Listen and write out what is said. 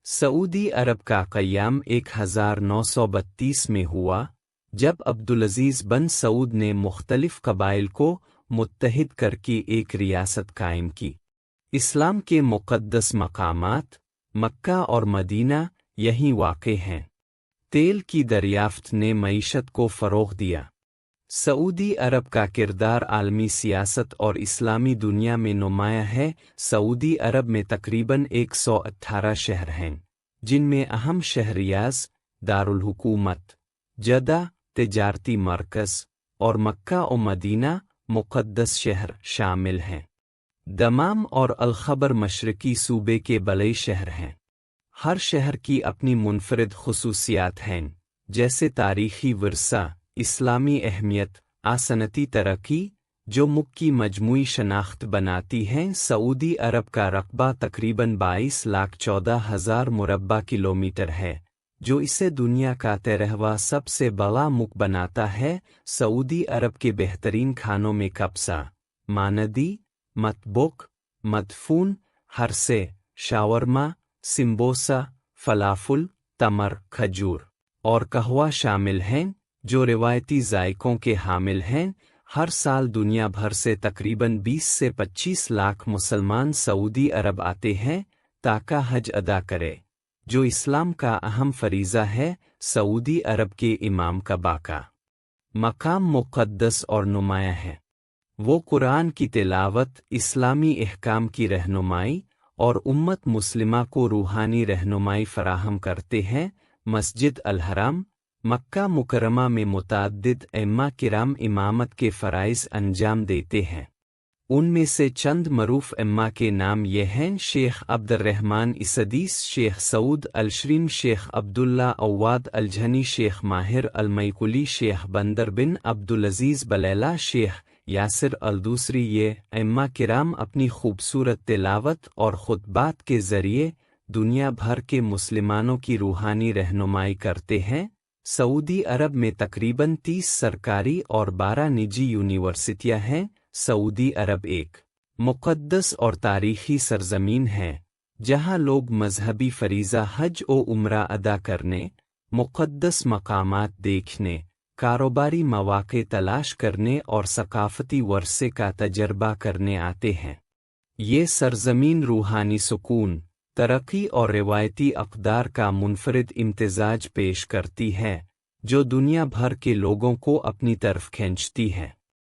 Saudi अरब का क़याम 1932 में हुआ, जब अब्दुलअज़ीज़ बन सऊद ने मुख्तलिफ कबाइल को मुत्तहिद करके एक रियासत कायम की। इस्लाम के मुक़द्दस मकामात मक्का और मदीना यहीं वाक़े हैं। तेल की दरियाफ्त ने मईशत को फ़रोग़ दिया। सऊदी अरब का किरदार आलमी सियासत और इस्लामी दुनिया में नुमाया है। सऊदी अरब में तकरीबन 118 शहर हैं, जिनमें अहम शहर रियाज़, दारुल हुकूमत, जद्दा, तिजारती मरकज़ और मक्का और मदीना मुक़द्दस शहर शामिल हैं। दमाम और अलखबर मशरकी सूबे के बड़े शहर हैं। हर शहर की अपनी मुनफरिद खुसूसियात हैं, जैसे तारीख़ी विरसा, इस्लामी अहमियत, आसनती तरक्की, जो मुल्क की मजमूई शनाख्त बनाती हैं। सऊदी अरब का रकबा तकरीबन 22,14,000 मुरब्बा किलोमीटर है, जो इसे दुनिया का 13वां सबसे बड़ा मुल्क बनाता है। सऊदी अरब के बेहतरीन खानों में कब्सा, मानदी, मतबुक, मदफून, हरसे, शावरमा, सिम्बोसा, फलाफुल, तमर, खजूर और कहवा शामिल हैं, जो रिवायती जायकों के हामिल हैं। हर साल दुनिया भर से तकरीबन 20 से 25 लाख मुसलमान सऊदी अरब आते हैं ताकि हज अदा करे, जो इस्लाम का अहम फरीज़ा है। सऊदी अरब के इमाम का बाका मकाम मुक़द्दस और नुमाया है। वो कुरान की तिलावत, इस्लामी अहकाम की रहनुमाई और उम्मत मुस्लिमा को रूहानी रहनुमाई फराहम करते हैं। मस्जिद अल हराम मक्का मुकरमा में मुतअद्दिद अइम्मा किराम इमामत के फ़राइज़ अंजाम देते हैं। उनमें से चंद मरूफ अइम्मा के नाम ये हैं: शेख अब्दुर्रहमान इसदीस, शेख सऊद अल-शरीम, शेख अब्दुल्ला अव्वाद अल-झनी, शेख माहिर अल-मैकुली, शेख बंदर बिन अब्दुलअज़ीज़ बलैला, शेख यासिर अल-दूसरी। ये अइम्मा किराम अपनी खूबसूरत तिलावत और खुतबात के ज़रिए दुनिया भर के मुसलमानों की रूहानी रहनुमाई करते हैं। सऊदी अरब में तकरीबन 30 सरकारी और 12 निजी यूनिवर्सिटियां हैं। सऊदी अरब एक मुक़द्दस और तारीख़ी सरज़मीन है, जहां लोग मजहबी फ़रीज़ा हज और उम्रा अदा करने, मुक़द्दस मकामात देखने, कारोबारी मौक़े तलाश करने और सकाफ़ती वर्से का तजर्बा करने आते हैं। ये सरज़मीन रूहानी सुकून, तरक्की और रिवायती अक़दार का मुनफरिद इम्तिज़ाज पेश करती है, जो दुनिया भर के लोगों को अपनी तरफ खींचती है।